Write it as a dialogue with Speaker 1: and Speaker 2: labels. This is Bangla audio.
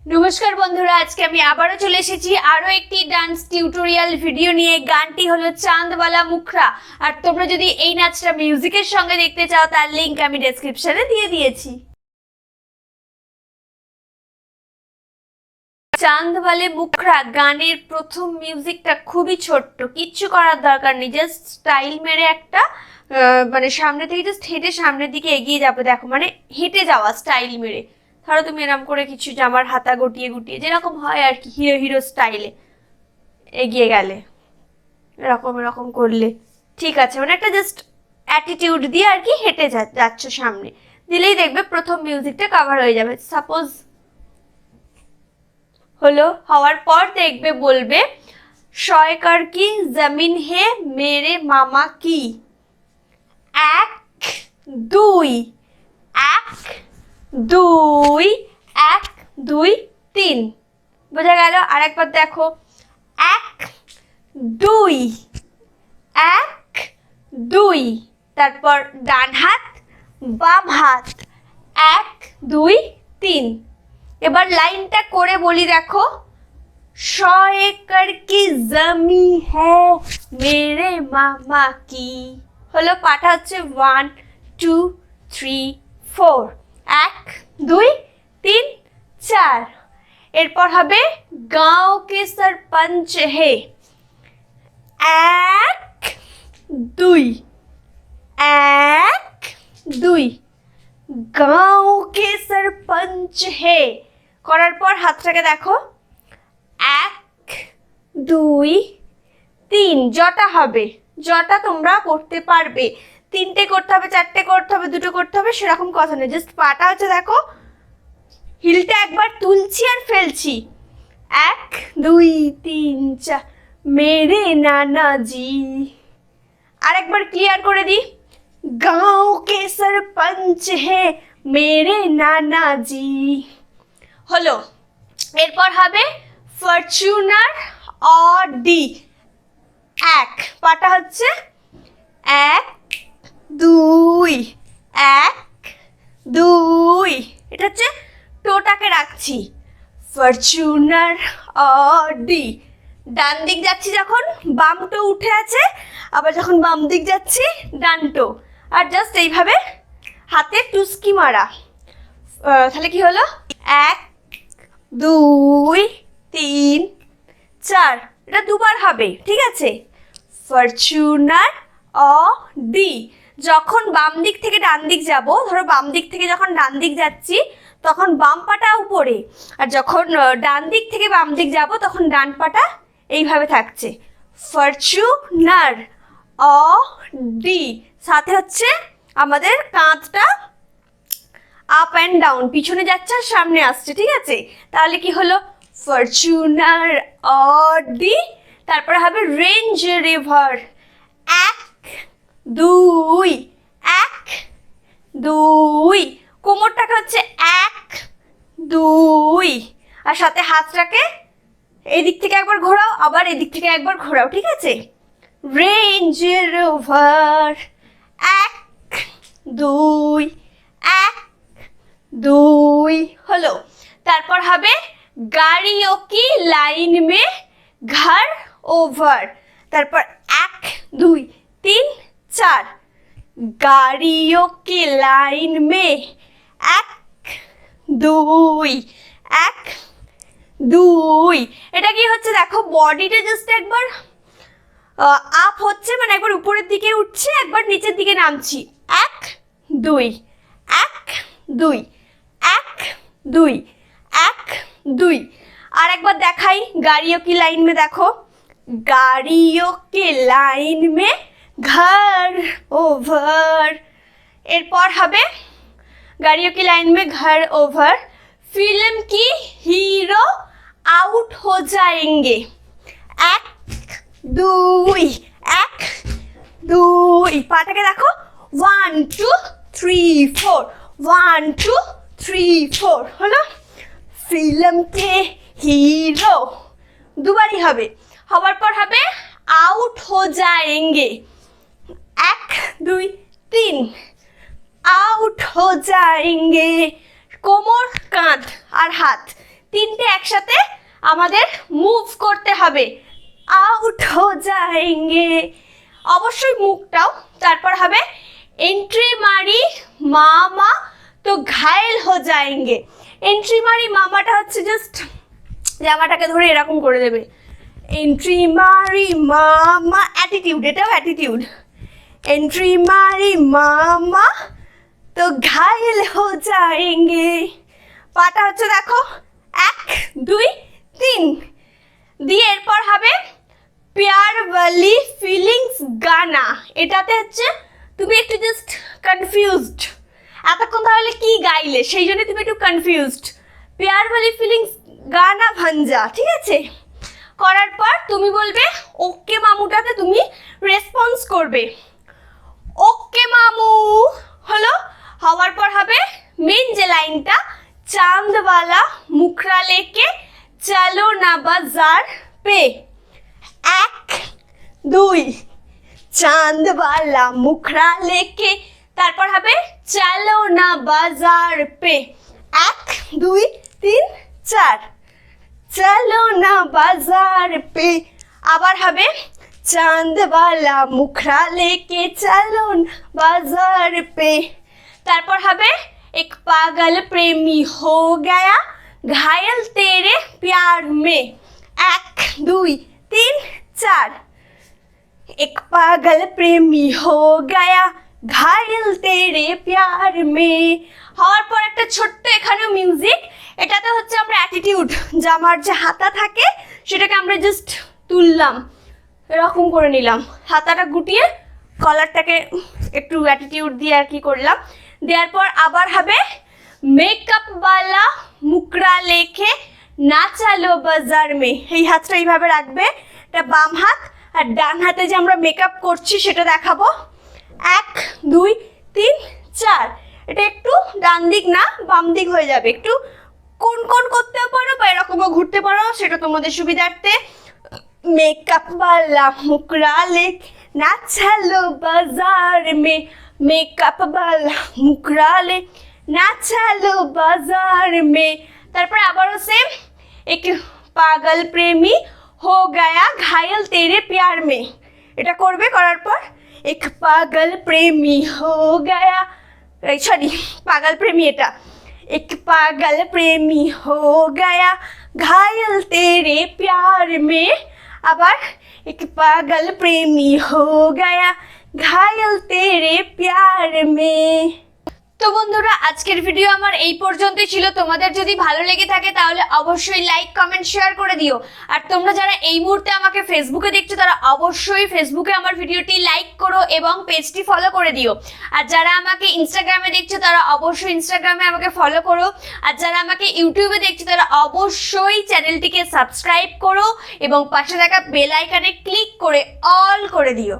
Speaker 1: নমস্কার বন্ধুরা, আজকে আমি আবারও চলে এসেছি আরো একটি ডান্স টিউটোরিয়াল ভিডিও নিয়ে। গানটি হলো চাঁদওয়ালা মুখরা। আর তোমরা যদি এই নাচটা মিউজিকের সঙ্গে দেখতে চাও তার লিংক আমি ডেসক্রিপশনে দিয়ে দিয়েছি। চাঁদওয়ালে মুখরা গানের প্রথম মিউজিকটা খুবই ছোট্ট, কিচ্ছু করার দরকার নেই, জাস্ট স্টাইল মেরে একটা মানে সামনে থেকে জাস্ট হেঁটে সামনের দিকে এগিয়ে যাবে। দেখো, মানে হেঁটে যাওয়া স্টাইল মেরে। ধরো তুমি এরকম করে কিছু জামার হাতা গুটিয়ে গুটিয়ে যেরকম হয় আর কি, হিরো হিরো স্টাইলে এগিয়ে গেলে, এরকম এরকম করলে ঠিক আছে, মানে একটা জাস্ট অ্যাটিটিউড দিয়ে আর কি হেঁটে যাচ্ছ সামনে, দিলেই দেখবে প্রথম মিউজিকটা কভার হয়ে যাবে। সাপোজ হলো, হওয়ার পর দেখবে বলবে শয়কার কি জমিন হে মেরে মামা কি, এক দুই, এক দুই, এক দুই তিন। বোঝা গেল? আরেকবার দেখো, এক দুই, এক দুই, তারপর ডান হাত বাম হাত, এক দুই তিন। এবার লাইনটা করে বলি, দেখো, 100 एकड़ की जमी है मेरे मामा की। হলো, পাটা হচ্ছে 1 2 3 4, 1 2 3 4। এরপর হবে গাঁव के सरपंच है, 1 2 1 2। गाँव के सरपंच है করার পর হাতটাকে দেখো, 1 2 3। জটা হবে, জটা তোমরা করতে পারবে, 3টে করতে হবে, 4টে করতে হবে, 2টো করতে হবে, সেরকম কথা নেই। জাস্ট পাটা হচ্ছে, দেখো, হিলটা একবার তুলছি আর ফেলছি, 1 2 3 4 মেরে নানা জি। আরেকবার ক্লিয়ার করে দিই, গাঁও কে সরপঞ্চ হে মেরে নানা জি। হলো, এরপর হবে ফরচুনার অডি, এক, পাটা হচ্ছে 1 2 1 2। এটা হচ্ছে টোটাকে রাখছি, ফরচুনার অডি। ডান দিক যাচ্ছি যখন বাম টো উঠে আছে, আবার যখন বাম দিক যাচ্ছি ডান টো, আর জাস্ট এইভাবে হাতে টুসকি মারা। তাহলে কি হলো, 1 2 3 4। এটা দুবার হবে, ঠিক আছে? Fortuner Audi. যখন বাম দিক থেকে ডান দিক যাব, ধরো বাম দিক থেকে যখন ডান দিক যাচ্ছি তখন বাম পাটা উপরে, আর যখন ডান দিক থেকে বাম দিক যাব তখন ডান পাটা এইভাবে থাকছে। ফরচুনার অডি, সাথে হচ্ছে আমাদের কাঁধটা আপ অ্যান্ড ডাউন, পিছনে যাচ্ছে আর সামনে আসছে, ঠিক আছে? তাহলে কি হলো, ফরচুনার অডি। তারপরে হবে রেঞ্জ রিভার, 1 2 1 2। কোমরটাকে হচ্ছে 1 2, আর সাথে হাতটাকে এই দিক থেকে একবার ঘোরাও, আবার এদিক থেকে একবার ঘোরাও, ঠিক আছে? Range river, 1 2 1 2। হলো, তারপর হবে গাড়িও কি লাইন মে ঘর ওভার, তারপর 1 2 3 4। গাড়িও কি লাইন মে 1 2 1 2। এটা কি হচ্ছে, দেখো, বডিটা জাস্ট একবার আপ হচ্ছে, মানে একবার উপরের দিকে উঠছে, একবার নিচের দিকে নামছি, 1 2 1 2 1 2 1 2। আর একবার দেখাই, গাড়িও কি লাইন মে, দেখো, গাড়িও কে লাইন মে ঘর ওভার। এরপর হবে গাড়িও কি লাইন মে ঘর ওভার, फिल्म की हीरो आउट हो जाएंगे, 1 2 1 2। পাটাকে দেখো, 1 2 3 4, 1 2 3 4। হলো, ফিল্ম কে হিরো, দুবারই হবে। হওয়ার পর হবে আউট হো যায়েঙ্গে, 1 2 3, আউট হো যায়েঙ্গে। কোমর কাঁধ আর হাত তিনটে একসাথে আমাদের মুভ করতে হবে। আউট হো যায়েঙ্গে, অবশ্যই মুখটাও। তারপর হবে এন্ট্রি মারি মামা তো ঘায়েল হো যায়েঙ্গে। এন্ট্রি মারি মামাটা হচ্ছে জাস্ট জামাটাকে ধরে এরকম করে দেবে, এন্ট্রি মারি মামা, অ্যাটিটিউড, এটাও অ্যাটিটিউড। এন্ট্রি মারি মামা তো ঘায়েল হো যায়েঙ্গে। পাটা হচ্ছে দেখো 1 2 3 দিয়ে এরপর হবে প্যার ওয়ালি ফিলিংস গানা। এটাতে হচ্ছে তুমি একটু জাস্ট কনফিউজড, এতক্ষণ তাহলে কি গাইলে সেই জন্য তুমি একটু কনফিউজড। প্যার ওয়ালি ফিলিংস গানা ভাঞ্জা, ঠিক আছে? করার পর তুমি বলবে ওকে মামুটাতে তুমি রেসপন্স করবে, ওকে মামু হলো। হওয়ার পর হবে মেন যে লাইনটা, চাঁদওয়ালা মুখরা লেকে চলো না বাজার পে। 1 2 চাঁদওয়ালা মুখরা লেকে, তারপর হবে চলো না বাজার পে। 1 2 3 4 চলো না বাজার পে। আবার হবে চাঁদওয়ালা মুখরা লেকে চলো না বাজার পে। তারপর হবে এক পাগল প্রেমী হো গয়া ঘায়েল তেরে প্যার মে। 1 2 3 4 এক পাগল প্রেমী হো গয়া ঘায়েল তেরে প্যার মে। হওয়ার পর একটা ছোট্ট এখানেও মিউজিক, এটাতে হচ্ছে আমরা অ্যাটিটিউড, জামার যে হাতা থাকে সেটাকে আমরা জাস্ট তুললাম, এরকম করে নিলাম, হাতাটা গুটিয়ে কলারটাকে একটু অ্যাটিটিউড দিয়ে আর কি করলাম। দেওয়ার পর আবার হবে মেকআপ ওয়ালা মুকরা লেখে না চালো বাজার মে। এই হাতটা এইভাবে রাখবে, এটা বাম হাত, আর ডান হাতে যে আমরা মেকআপ করছি সেটা দেখাবো। 1 2 3 4, এটা একটু ডান দিক না বাম দিক হয়ে যাবে, একটু কোন কোন করতেও পারো বা এরকমও ঘুরতে পারো, সেটা তোমাদের সুবিধার্থে। মেকআপ वाला मुकरा ले ना चलो बाजार में, मेकअप वाला मुकरा ले ना चलो बाजार में। তারপর আবারও সেম, एक पागल प्रेमी हो गया घायल तेरे प्यार में, এটা করবে। করার পর एक पागल प्रेमी हो गया, সরি पागल प्रेमी, এটা एक पागल प्रेमी हो गया घायल तेरे प्यार में। আবার एक पागल प्रेमी हो गया घायल तेरे प्यार में। তো বন্ধুরা আজকের ভিডিও আমার এই পর্যন্তই ছিল। তোমাদের যদি ভালো লেগে থাকে তাহলে অবশ্যই লাইক কমেন্ট শেয়ার করে দিও। আর তোমরা যারা এই মুহূর্তে আমাকে ফেসবুকে দেখছো তারা অবশ্যই ফেসবুকে আমার ভিডিওটি লাইক করো এবং পেজটি ফলো করে দিও। আর যারা আমাকে ইনস্টাগ্রামে দেখছো তারা অবশ্যই ইনস্টাগ্রামে আমাকে ফলো করো। আর যারা আমাকে ইউটিউবে দেখছো তারা অবশ্যই চ্যানেলটিকে সাবস্ক্রাইব করো এবং পাশে থাকা বেল আইকনে ক্লিক করে অল করে দিও।